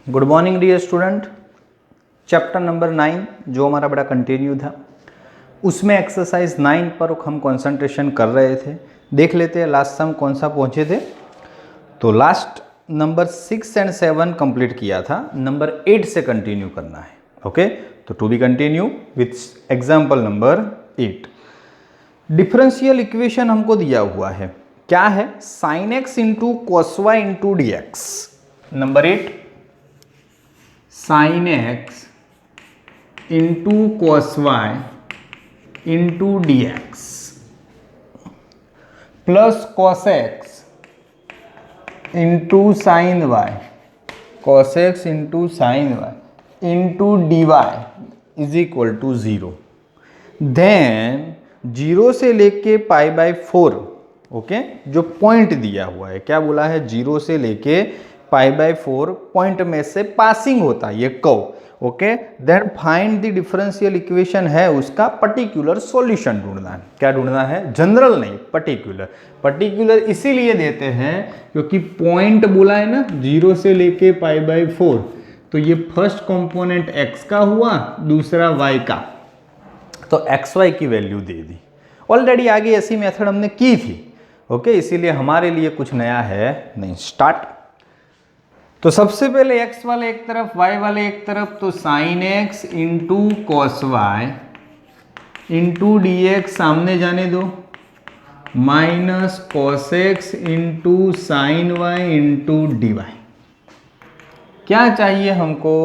Good morning dear student. Chapter number 9 जो हमारा बड़ा कंटिन्यू था, उसमें एक्सरसाइज 9 पर हम कंसंट्रेशन कर रहे थे। देख लेते हैं लास्ट सम कौन सा पहुंचे थे। तो लास्ट नंबर 6 एंड 7 कंप्लीट किया था, नंबर 8 से कंटिन्यू करना है। ओके, तो to be continue with example number 8। Differential equation हमको दिया हुआ है, क्या है? Sine X into cos Y into D X. Number 8, sine X into cos Y into D X plus cos x into sine Y, cos x into sine Y into D Y is equal to 0। Then 0 से लेके pi by 4, okay, जो point दिया हुआ है, क्या बोला है? 0 से लेके पाई बाय 4 पॉइंट में से पासिंग होता है ये curve. Okay, then find the differential equation है, उसका पर्टिकुलर सॉल्यूशन ढूंढना है। क्या ढूंढना है? जनरल नहीं, पर्टिकुलर। पर्टिकुलर इसीलिए देते हैं क्योंकि पॉइंट बोला है ना 0 से लेके पाई बाय 4, तो ये फर्स्ट कंपोनेंट x का हुआ, दूसरा y का, तो एक्स वाई की वैल्यू दे दी। ऑलरेडी आगे ऐसी मेथड हमने की थी, ओके, इसीलिए हमारे लिए कुछ नया है नहीं। स्टार्ट। तो सबसे पहले x वाले एक तरफ, y वाले एक तरफ, तो sine X into cos Y into D X सामने जाने दो, minus cos x into sine Y into D Y. क्या चाहिए हमको?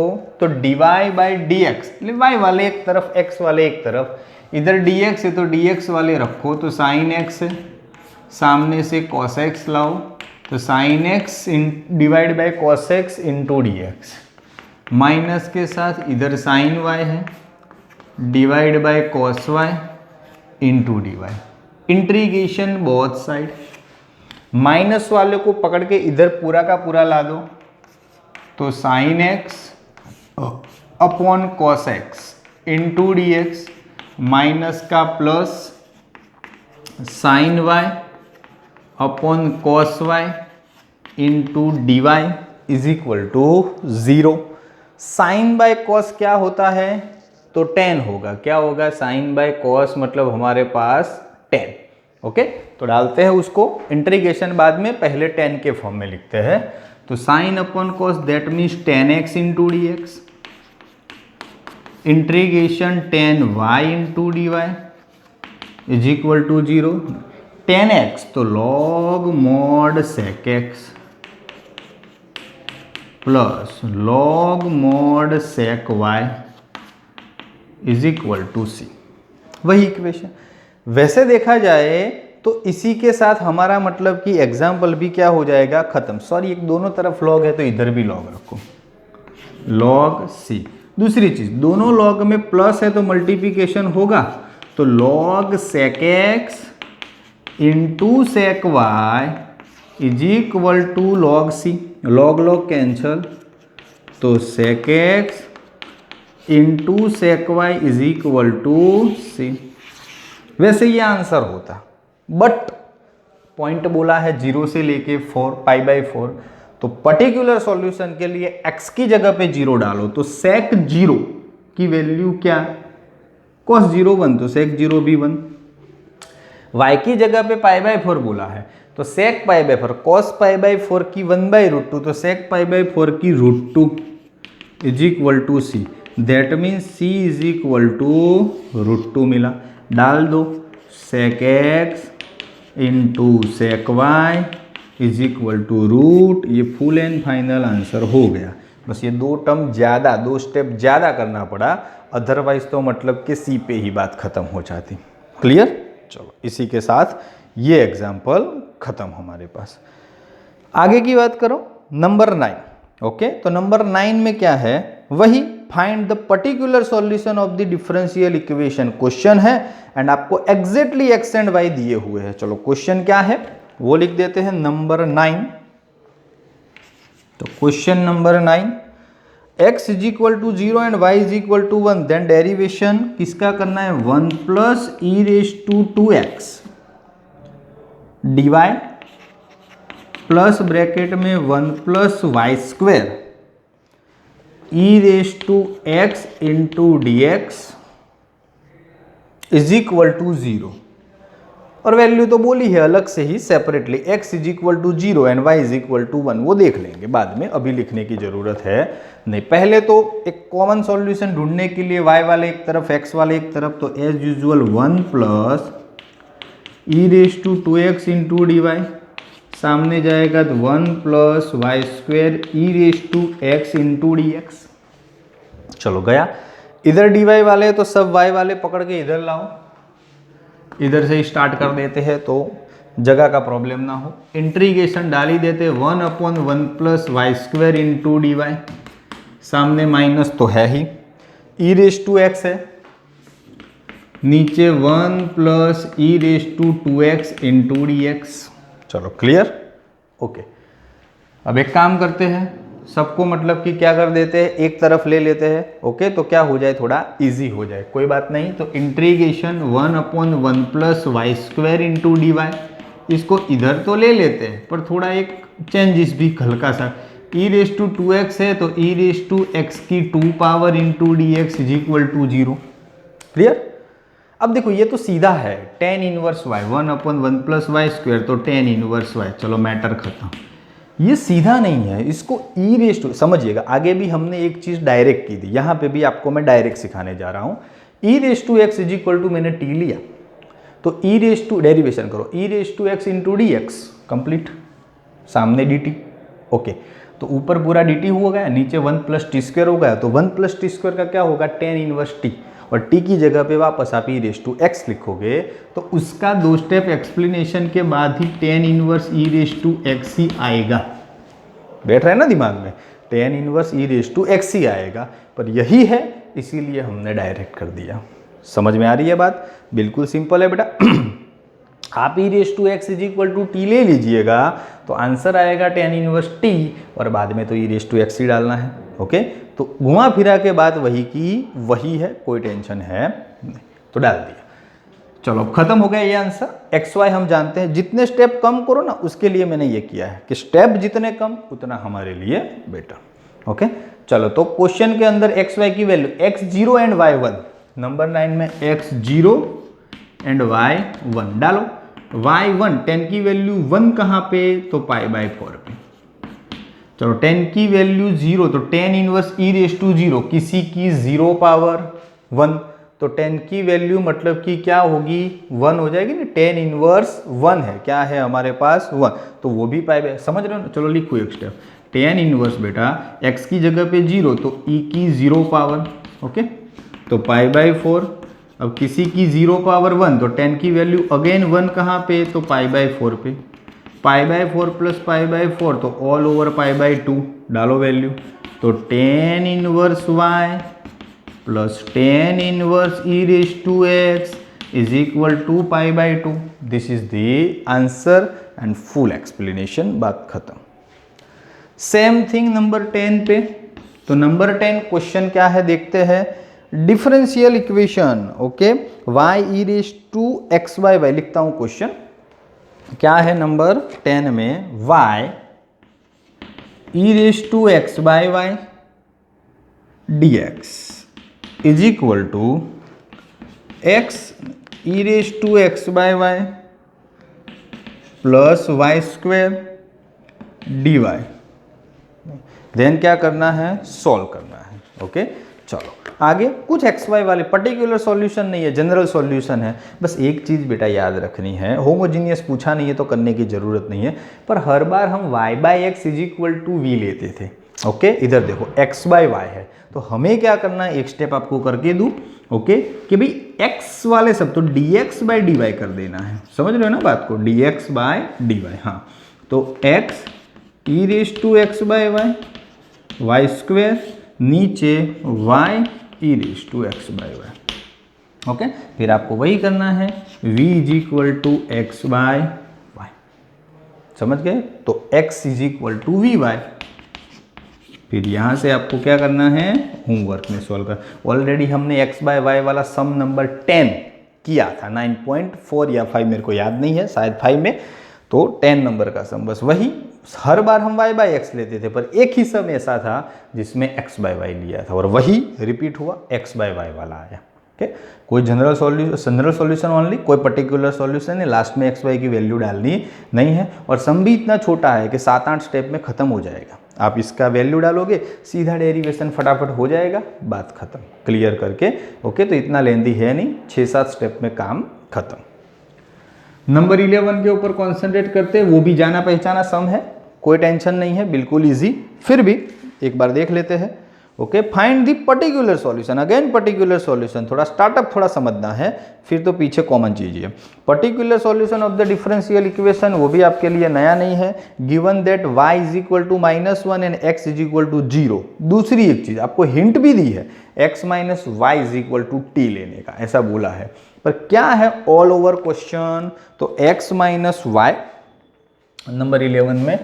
तो D Y by D X, वाई वाले एक तरफ, एक्स वाले एक तरफ, इधर डी एक्स है तो डी एक्स वाले रखो, तो साइन एक्स सामने से कॉस एक्स लाओ, तो sine X divide by cos x into D x, minus के साथ इधर साइन वाई है, divide by cos Y into D Y, integration both side. Minus वाले को पकड़ के इधर पूरा का पूरा ला दो, तो sine x upon cos x into D x, minus का plus sine y upon cos Y into D Y is equal to 0। Sine by cos क्या होता है? तो tan होगा। क्या होगा? साइन बाय कॉस मतलब हमारे पास tan। ओके, तो डालते हैं उसको, इंटीग्रेशन बाद में, पहले tan के फॉर्म में लिखते हैं। तो sine upon cos that means tan x into D X, integration tan y into D Y is equal to 0। tan x तो log mod sec x plus log mod sec y is equal to c। वही equation. वैसे देखा जाए तो इसी के साथ हमारा मतलब कि एग्जाम्पल भी क्या हो जाएगा? खत्म। सॉरी, एक दोनों तरफ log है तो इधर भी log रखो, log c। दूसरी चीज, दोनों log में प्लस है तो मल्टीप्लिकेशन होगा, तो log sec x into sec Y is equal to log c. Log log cancel, तो sec x into sec Y is equal to c. वैसे ये आंसर होता, बट पॉइंट बोला है 0 से लेके 4 पाई बाई 4, तो पर्टिकुलर सॉल्यूशन के लिए x की जगह पे 0 डालो, तो सेक 0 की वैल्यू क्या? cos 0 1, तो सेक 0 भी 1। y की जगह पे पाई बाई 4 बोला है, तो sec pi by 4, cos pi by 4 की 1 बाई रूट 2, तो सेक पाई बाई 4 की root 2 is equal to C. That means c is equal to root 2 मिला। डाल दो, sec x into sec Y is equal to root, ये full and final answer हो गया। बस ये दो टर्म ज़्यादा, 2 स्टेप ज़्यादा करना पड़ा, अदरवाइज तो मतलब कि सी पे ही बात खत्म हो जाती। क्लियर? चलो, इसी के साथ ये एग्जाम्पल खत्म हमारे पास। आगे की बात करो, नंबर 9। ओके, तो नंबर 9 में क्या है? वही find the particular solution of the differential equation question है, एंड आपको एग्जैक्टली एक्स एंड वाई दिए हुए हैं। चलो, क्वेश्चन क्या है वो लिख देते हैं, नंबर 9। तो question number 9, x is equal to 0 and y is equal to 1, then derivation किसका करना है? 1 plus E raise to 2x d y plus bracket में 1 plus Y square E raise to x into D x is equal to 0, और value तो बोली है अलग से ही separately, x is equal to 0 and y is equal to 1, वो देख लेंगे बाद में, अभी लिखने की जरूरत है नहीं। पहले तो एक कॉमन सॉल्यूशन ढूंढने के लिए y वाले एक तरफ x वाले एक तरफ, तो as usual 1 plus E raise to 2x into D Y, सामने जाएगा तो 1 plus Y square E raise to x into D X. चलो गया, इधर डी वाई वाले तो सब y वाले पकड़ के इधर लाओ, इधर से ही स्टार्ट कर देते हैं तो जगह का प्रॉब्लम ना हो। इंटीग्रेशन डाल ही देते, 1/1 plus Y square into D Y, सामने माइनस तो है ही, ई रेस टू एक्स है, नीचे 1 plus E raise to 2x into D X. चलो क्लियर, ओके। अब एक काम करते हैं, सबको मतलब कि क्या कर देते हैं, एक तरफ ले लेते हैं, ओके, तो क्या हो जाए, थोड़ा इजी हो जाए, कोई बात नहीं। तो integration 1/1 plus Y square into D Y, इसको इधर तो ले लेते हैं पर थोड़ा एक चेंजेस भी हल्का सा, ई रेस टू 2x है तो ई रेस टू एक्स की 2 power into D x is equal to 0। Clear. अब देखो ये तो सीधा है, tan inverse y, 1/1 plus Y square तो tan इनवर्स y, चलो मैटर खत्म। ये सीधा नहीं है, इसको ई रेस टू, समझिएगा आगे भी हमने एक चीज डायरेक्ट की थी, यहाँ पे भी आपको मैं डायरेक्ट सिखाने जा रहा हूँ। E raise to x is equal to, मैंने टी लिया तो ई रेस टू, डेरिवेशन करो, e raise to x into D x complete, सामने डी टी, ओके, तो ऊपर पूरा डी टी हो गया, नीचे 1 प्लस टी स्क्वायर हो गया, तो 1 प्लस टी स्क्वायर का क्या होगा, tan इनवर्स टी, और टी की जगह पे वापस आप ई रेस टू एक्स लिखोगे तो उसका 2 स्टेप एक्सप्लेनेशन के बाद ही tan inverse E raise to x ही आएगा। बैठ रहा है ना दिमाग में, tan inverse E raise to x ही आएगा, पर यही है इसीलिए हमने डायरेक्ट कर दिया। समझ में आ रही है बात, बिल्कुल सिंपल है बेटा। आप e raise to x is equal to t ले लीजिएगा तो आंसर आएगा tan इनवर्स टी, और बाद में तो ई रेस टू एक्स ही डालना है, ओके। तो घुमा फिरा के बात वही की वही है, कोई टेंशन है नहीं, तो डाल दिया। चलो अब खत्म हो गया ये आंसर। एक्स वाई हम जानते हैं, जितने स्टेप कम करो ना उसके लिए मैंने ये किया है कि स्टेप जितने कम उतना हमारे लिए बेटर, ओके। चलो तो क्वेश्चन के अंदर एक्स वाई की value x0 and y1, number 9 में x0 एंड y1 डालो। y1 10 की वैल्यू 1 कहाँ पे, तो π/4 पे। चलो 10 की वैल्यू 0 तो tan inverse E raise to 0, किसी की 0 पावर 1, तो 10 की वैल्यू मतलब कि क्या होगी, 1 हो जाएगी ना, tan इनवर्स 1 है, क्या है हमारे पास 1, तो वो भी पाई, समझ रहे हो ना। चलो लिखो एक स्टेप, tan इनवर्स बेटा x की जगह पे 0 तो e की 0 पावर, ओके, तो π/4। अब किसी की 0 पावर 1 तो 10 की वैल्यू अगेन 1 कहाँ पे, तो π/4 पे, π/4 प्लस π/4 तो ऑल ओवर π/2 डालो वैल्यू, तो tan inverse y plus tan inverse E raise to x is equal to π/2। This is the answer and full explanation, बात खत्म। सेम थिंग नंबर 10 पे, तो नंबर 10 क्वेश्चन क्या है देखते हैं, differential equation, okay, y E raise to X Y Y, लिखता हूं क्वेश्चन क्या है नंबर 10 में, y E raise to X by Y D x is equal to x E raise to X by Y plus Y square D Y. Then क्या करना है, solve करना है, ओके। चलो आगे कुछ एक्स वाई वाले पर्टिकुलर सॉल्यूशन नहीं है, जनरल सॉल्यूशन है। बस एक चीज़ बेटा याद रखनी है, होमोजीनियस पूछा नहीं है तो करने की ज़रूरत नहीं है, पर हर बार हम y/x is equal to we लेते थे, ओके। इधर देखो x/y है, तो हमें क्या करना है, एक स्टेप आपको करके दूँ, ओके, कि भाई x वाले सब तो dx/dy कर देना है, समझ रहे हो ना बात को, dx/dy, हाँ, तो x E raise to x/y Y square, नीचे y E raise to x/y, okay. फिर आपको वही करना है, v is equal to x/y, समझ गए, तो x इज इक्वल टू वी/y। फिर यहाँ से आपको क्या करना है, होमवर्क में सॉल्व कर, ऑलरेडी हमने x/y वाला सम नंबर 10 किया था, 9.4 या 5 मेरे को याद नहीं है, शायद 5 में, तो 10 नंबर का सम, बस वही हर बार हम y बाई एक्स लेते थे, पर एक ही सम ऐसा था जिसमें x बाई वाई लिया था और वही रिपीट हुआ, x बाई वाई वाला आया। ओके, कोई जनरल सॉल्यूशन ओनली, कोई पर्टिकुलर सॉल्यूशन है, लास्ट में x y की वैल्यू डालनी नहीं है। और सम भी इतना छोटा है कि 7-8 स्टेप में खत्म हो जाएगा। आप इसका वैल्यू डालोगे, सीधा डेरिवेशन फटाफट हो जाएगा, बात खत्म, क्लियर करके। ओके, तो इतना लेंदी है नहीं, 6-7 स्टेप में काम खत्म। नंबर 11 के ऊपर कॉन्सेंट्रेट करते हैं, वो भी जाना पहचाना सम है, कोई टेंशन नहीं है, बिल्कुल इजी, फिर भी एक बार देख लेते हैं। Okay, find the particular solution, again particular solution, थोड़ा स्टार्टअप थोड़ा समझना है, फिर तो पीछे कॉमन चीज है। Particular solution of the differential equation, वो भी आपके लिए नया नहीं है। Given that y is equal to -1 and x is equal to 0। दूसरी एक चीज आपको हिंट भी दी है, x minus Y is equal to t लेने का, ऐसा बोला है, पर क्या है ऑल ओवर क्वेश्चन, तो x माइनस वाई, नंबर 11 में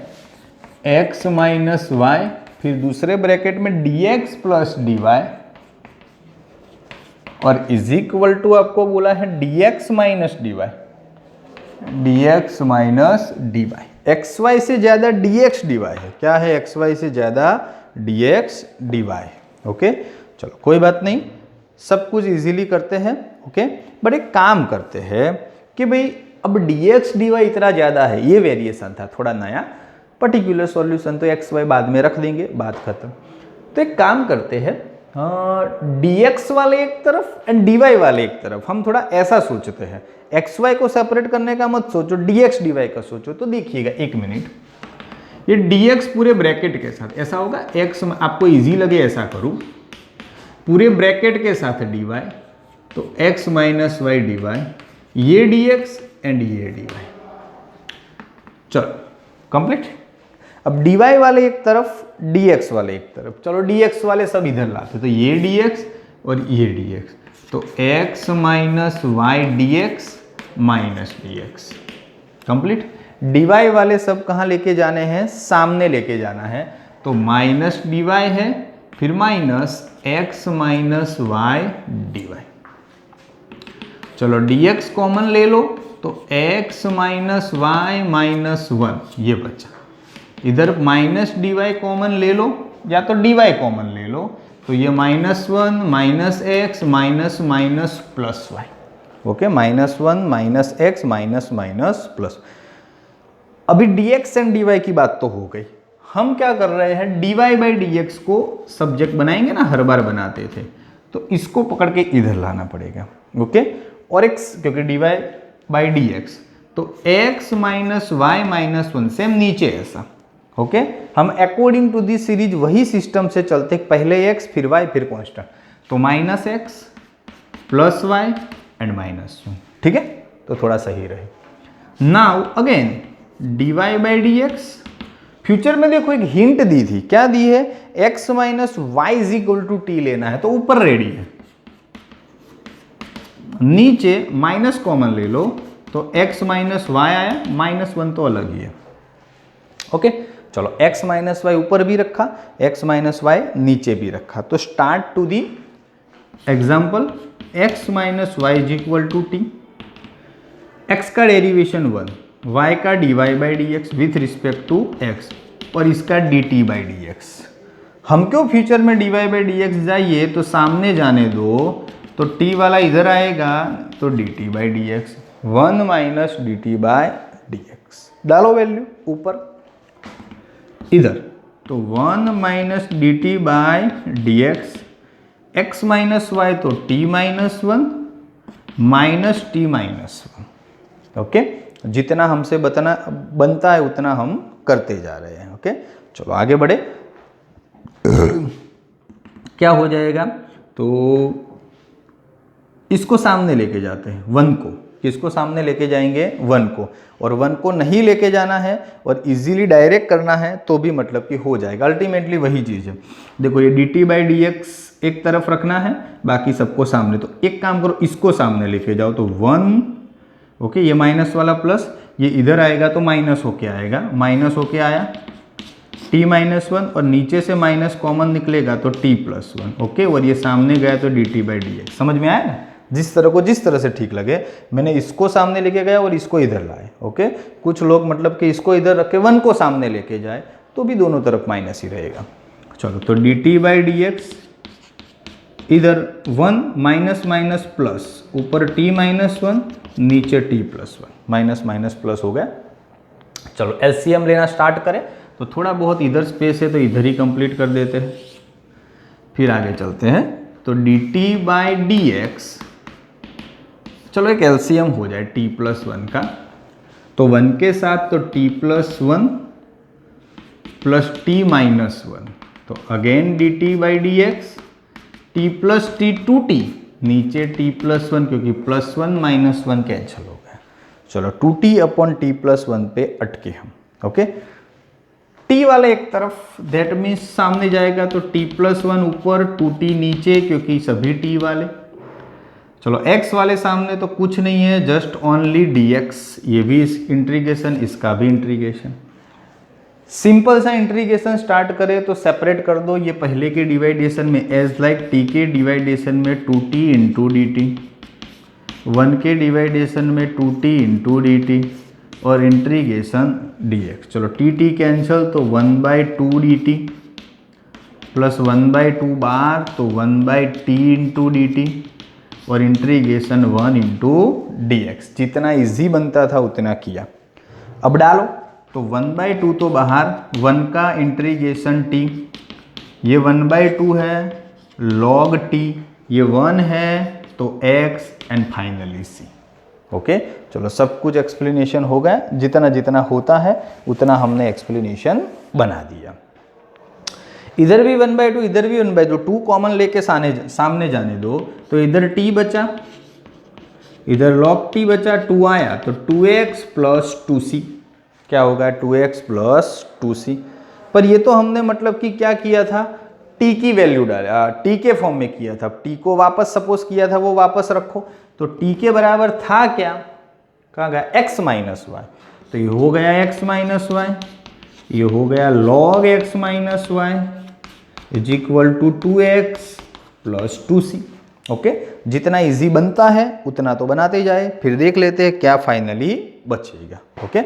x माइनस वाई, फिर दूसरे ब्रैकेट में dx प्लस dy और इज इक्वल टू आपको बोला है dx minus dy, dx minus dy, xy से ज्यादा dx dy है, क्या है xy से ज्यादा dx dy। ओके, चलो कोई बात नहीं, सब कुछ इजीली करते हैं। ओके, बट एक काम करते हैं कि भाई अब dx dy इतना ज़्यादा है, ये वेरिएशन था थोड़ा नया, पर्टिकुलर सॉल्यूशन तो एक्स वाई बाद में रख देंगे, बात खत्म। तो एक काम करते हैं, dx वाले एक तरफ एंड dy वाले एक तरफ, हम थोड़ा ऐसा सोचते हैं, एक्स वाई को सेपरेट करने का मत सोचो, dx dy का सोचो। तो देखिएगा एक मिनट, ये dx पूरे ब्रैकेट के साथ ऐसा होगा, x आपको इजी लगे ऐसा करूँ, पूरे ब्रैकेट के साथ dy, तो x माइनस वाई dy, ये dx एंड ये dy, चलो कंप्लीट। अब dy वाले एक तरफ, dx वाले एक तरफ, चलो dx वाले सब इधर लाते, तो ये dx और ये dx, तो x minus Y dx minus dx, complete. dy वाले सब कहाँ लेके जाने हैं, सामने लेके जाना है, तो माइनस dy है, फिर minus x minus Y dy, चलो dx कॉमन ले लो, तो x माइनस वाई माइनस 1 ये बचा, इधर माइनस dy कॉमन ले लो या तो dy कॉमन ले लो, तो ये -1 minus X minus minus plus Y. Okay, -1 minus X minus minus plus. अभी dx एंड dy की बात तो हो गई, हम क्या कर रहे हैं, dy बाई dx को सब्जेक्ट बनाएंगे ना, हर बार बनाते थे, तो इसको पकड़ के इधर लाना पड़ेगा। ओके, और x क्योंकि dy बाई dx, तो x minus Y minus 1 same नीचे ऐसा। ओके, हम अकॉर्डिंग टू दिस सीरीज वही सिस्टम से चलते, पहले x फिर y फिर कांस्टेंट, तो minus X plus Y and minus 1, ठीक है, तो थोड़ा सही रहे। Now again dy by dx, future में देखो एक हिंट दी थी, क्या दी है, x minus Y is equal to T लेना है, तो ऊपर रेडी है, नीचे माइनस कॉमन ले लो, तो x माइनस वाई आया, -1 तो अलग ही है। ओके, चलो x माइनस वाई ऊपर भी रखा, x माइनस वाई नीचे भी रखा, तो start to the example, x minus Y is equal to T, x का डेरिवेशन 1, y का dy by D X with respect to x, और इसका dt बाई डी एक्स। हम क्यों फ्यूचर में dy बाई डी एक्स जाइए, तो सामने जाने दो, तो t वाला इधर आएगा, तो dt by D X, 1 minus dt by D X, डालो वैल्यू ऊपर इधर, तो 1 minus dt by D X, X minus Y तो t minus 1 minus T minus 1। ओके, जितना हमसे बनता है उतना हम करते जा रहे हैं। ओके, चलो आगे बढ़े, क्या हो जाएगा, तो इसको सामने लेके जाते हैं 1 को, किसको सामने लेके जाएंगे, 1 को, और 1 को नहीं लेके जाना है और इजीली डायरेक्ट करना है तो भी मतलब कि हो जाएगा, अल्टीमेटली वही चीज़ है। देखो ये dt बाई डी एक्स एक तरफ रखना है, बाकी सबको सामने, तो एक काम करो, इसको सामने लेके जाओ, तो 1, ओके, ये माइनस वाला प्लस, ये इधर आएगा तो माइनस होके आएगा, माइनस होके आया, t माइनस 1, और नीचे से माइनस कॉमन निकलेगा तो t प्लस 1। ओके, और ये सामने गया तो dt बाई डी एक्स, समझ में आया ना, जिस तरह से ठीक लगे। मैंने इसको सामने लेके गया और इसको इधर लाए, ओके। कुछ लोग मतलब कि इसको इधर रख के 1 को सामने लेके जाए तो भी दोनों तरफ माइनस ही रहेगा। चलो, तो dt बाई डी एक्स, इधर 1 माइनस माइनस प्लस, ऊपर t माइनस 1, नीचे t plus 1, minus minus plus हो गया। चलो एलसीएम लेना स्टार्ट करें। तो थोड़ा बहुत इधर स्पेस है तो इधर ही कंप्लीट कर देते हैं, फिर आगे चलते हैं। तो dt बाई डी एक्स, चलो एक एलसीएम हो जाए t प्लस 1 का। तो 1 के साथ तो t plus 1 plus t minus 1, तो again dt by D x, t plus T 2t, नीचे t प्लस 1 क्योंकि प्लस 1 माइनस 1 कैंसिल हो गया। चलो 2t अपॉन t प्लस 1 पे अटके हम, ओके। t वाला एक तरफ, दैट मीन्स सामने जाएगा तो t प्लस 1 ऊपर, 2t नीचे क्योंकि सभी t वाले। चलो x वाले सामने तो कुछ नहीं है, जस्ट ओनली dx, ये भी इंटीग्रेशन, इसका भी इंटीग्रेशन। सिंपल सा इंटीग्रेशन स्टार्ट करें तो सेपरेट कर दो, ये पहले के डिवाइडेशन में एज लाइक t के डिवाइडेशन में 2t इंटू डी टी, 1 के डिवाइडेशन में 2t इंटू डी टी और इंटीग्रेशन dx। चलो t कैंसिल तो 1/2 डी टी प्लस 1/2 बार तो 1/t इंटू डी टी और इंटीग्रेशन 1 इंटू डी एक्स। जितना इजी बनता था उतना किया। अब डालो तो 1/2 तो बाहर, 1 का इंटीग्रेशन t, ये 1/2 है log t, ये 1 है तो x and finally c, okay. चलो सब कुछ एक्सप्लेनेशन हो गया, जितना जितना होता है उतना हमने एक्सप्लेनेशन बना दिया। इधर भी 1/2, इधर भी 1/2, 2 कॉमन लेके सामने जाने दो तो इधर t बचा, इधर log t बचा, 2 आया तो 2x प्लस 2c, क्या होगा 2x प्लस 2c। पर ये तो हमने मतलब कि क्या किया था, t की वैल्यू डाला, t के फॉर्म में किया था, t को वापस सपोज किया था, वो वापस रखो। तो t के बराबर था क्या, कहाँ गया x माइनस वाई, तो ये हो गया x माइनस वाई, ये हो गया log x minus Y is equal to 2x plus 2c, okay. जितना इजी बनता है उतना तो बनाते जाए, फिर देख लेते हैं क्या फाइनली बचेगा, ओके।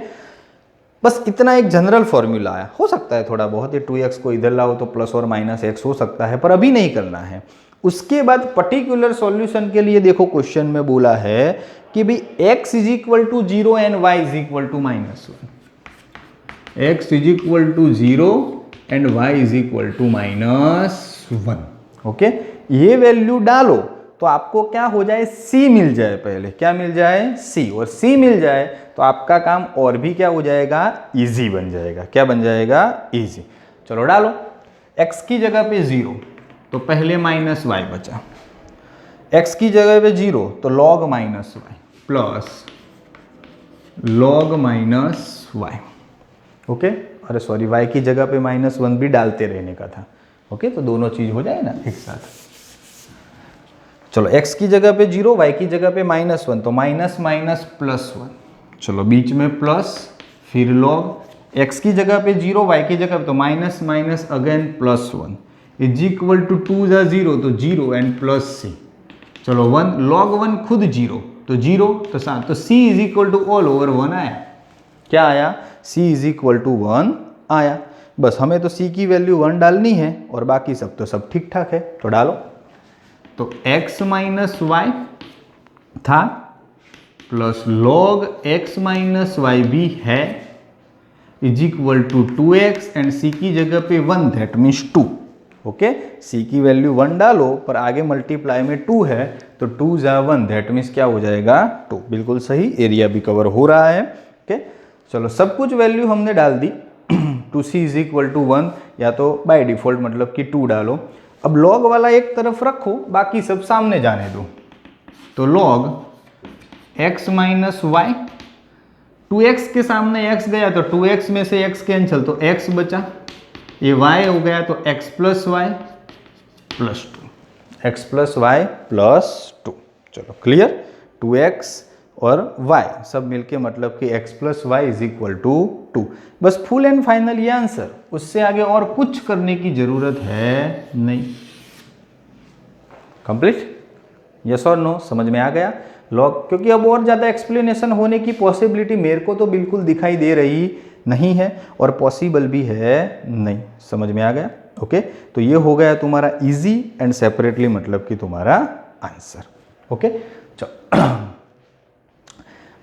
बस इतना एक जनरल फॉर्मूला है, हो सकता है थोड़ा बहुत, ये 2x को इधर लाओ तो प्लस और माइनस x हो सकता है, पर अभी नहीं करना है। उसके बाद पर्टिकुलर सॉल्यूशन के लिए देखो क्वेश्चन में बोला है कि भाई x is equal to 0 and y is equal to -1, x is equal to 0 and y is equal to -1, okay. ये वैल्यू डालो तो आपको क्या हो जाए, c मिल जाए, पहले क्या मिल जाए, c, और c मिल जाए तो आपका काम और भी क्या हो जाएगा, इजी बन जाएगा। क्या बन जाएगा, इजी। चलो डालो, x की जगह पे 0 तो पहले -y बचा, x की जगह पे 0 तो log -y plus log -y, okay. अरे सॉरी, y की जगह पे -1 भी डालते रहने का था, ओके। तो दोनों चीज हो जाए ना एक साथ। चलो x की जगह पे 0, y की जगह पे -1 तो माइनस माइनस प्लस 1, चलो बीच में प्लस, फिर log x की जगह पे 0, y की जगह पे तो minus minus again plus 1 is equal to 2 × 0 तो 0 एंड प्लस c। चलो 1 log 1 खुद 0 तो 0 तो 7, तो c is equal to all over 1 आया। क्या आया, c इज इक्वल टू 1 आया। बस हमें तो c की वैल्यू 1 डालनी है और बाकी सब तो सब ठीक ठाक है, तो डालो। तो x माइनस वाई था plus log x minus Y भी है is equal to 2x and c की जगह पे 1, दैट मीन्स 2, ओके। c की वैल्यू 1 डालो पर आगे मल्टीप्लाई में 2 है तो 2 × 1, दैट मीन्स क्या हो जाएगा, 2। बिल्कुल सही, एरिया भी कवर हो रहा है, ओके। चलो सब कुछ वैल्यू हमने डाल दी। 2c इज इक्वल टू 1 या तो बाय डिफॉल्ट मतलब कि 2 डालो। अब log वाला एक तरफ रखो, बाकी सब सामने जाने दो। तो log x minus Y, 2x के सामने x गया तो 2x में से x कैंसिल तो x बचा, ये y हो गया तो x plus Y plus 2, x plus Y plus 2। चलो क्लियर, 2x और y सब मिलके मतलब कि x plus Y is equal to 2। बस फुल एंड फाइनल ये आंसर, उससे आगे और कुछ करने की जरूरत है नहीं। कंप्लीट। यस और नो, समझ में आ गया लॉग? क्योंकि अब और ज़्यादा एक्सप्लेनेशन होने की पॉसिबिलिटी मेरे को तो बिल्कुल दिखाई दे रही नहीं है और पॉसिबल भी है नहीं। समझ में आ गया? ओके, तो ये हो गया तुम्हारा इजी एंड सेपरेटली मतलब कि तुम्हारा आंसर। ओके, चलो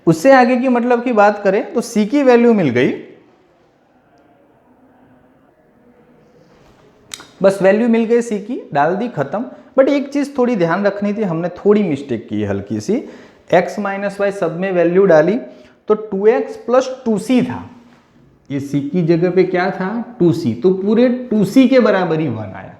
उससे आगे की मतलब की बात करें तो सी की वैल्यू मिल गई, बस वैल्यू मिल गई सी की, डाल दी, खत्म। बट एक चीज थोड़ी ध्यान रखनी थी, हमने थोड़ी मिस्टेक की है हल्की सी। x माइनस वाई सब में वैल्यू डाली तो 2x प्लस 2c था, ये c की जगह पे क्या था 2c, तो पूरे 2c के बराबर ही 1 आया।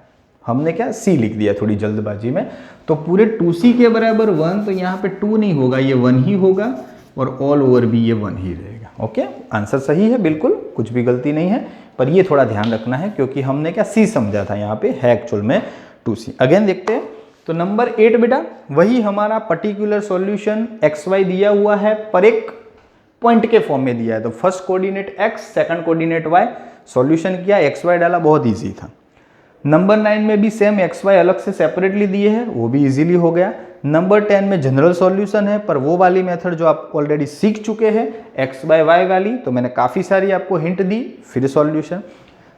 हमने क्या c लिख दिया थोड़ी जल्दबाजी में, तो पूरे 2c के बराबर 1, तो यहाँ पे 2 नहीं होगा, ये 1 ही होगा और ऑल ओवर भी ये 1 ही रहेगा। ओके, आंसर सही है बिल्कुल, कुछ भी गलती नहीं है, पर ये थोड़ा ध्यान रखना है क्योंकि हमने क्या c समझा था, यहाँ पे है एक्चुअल में 2c। अगेन देखते हैं, तो नंबर 8 बेटा वही हमारा पर्टिकुलर सॉल्यूशन xy दिया हुआ है पर एक पॉइंट के फॉर्म में दिया है, तो first coordinate x, second coordinate y, solution किया xy डाला, बहुत इजी था। नंबर 9 में भी सेम xy अलग से सेपरेटली दिए हैं, वो भी इजीली हो गया। नंबर 10 में जनरल सॉल्यूशन है, पर वो वाली मेथड जो आप ऑलरेडी सीख चुके हैं x बाय y वाली, तो मैंने काफ़ी सारी आपको हिंट दी, फिर सॉल्यूशन।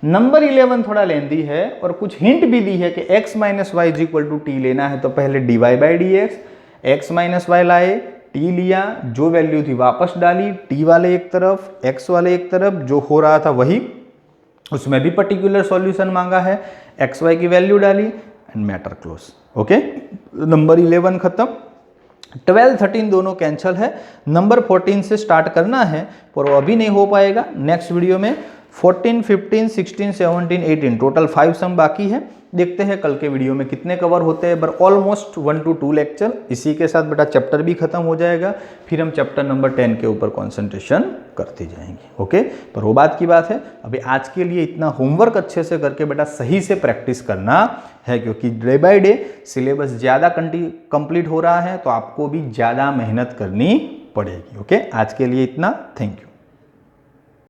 नंबर 11 थोड़ा लेंदी है और कुछ हिंट भी दी है कि x minus Y is equal to T लेना है, तो पहले dy by D x minus Y लाए, t लिया, जो वैल्यू थी वापस डाली, t वाले एक तरफ x वाले एक तरफ, जो हो रहा था वही, उसमें भी पर्टिकुलर सॉल्यूशन मांगा है, एक्स वाई की वैल्यू डाली and matter close. Okay, number 11 खत्म। 12, 13 दोनों कैंसिल है, नंबर 14 से स्टार्ट करना है पर वो अभी नहीं हो पाएगा, नेक्स्ट वीडियो में 14, 15, 16, 17, 18 टोटल 5 सम बाकी है। देखते हैं कल के वीडियो में कितने कवर होते हैं, पर ऑलमोस्ट 1 to 2 लेक्चर। इसी के साथ बेटा चैप्टर भी खत्म हो जाएगा, फिर हम चैप्टर नंबर 10 के ऊपर कंसंट्रेशन करते जाएंगे। ओके, पर वो बात की बात है, अभी आज के लिए इतना होमवर्क अच्छे से करके बेटा सही से प्रैक्टिस करना है, क्योंकि डे बाय डे सिलेबस ज़्यादा कंप्लीट हो रहा है, तो आपको भी ज़्यादा मेहनत करनी पड़ेगी। ओके, आज के लिए इतना, थैंक यू।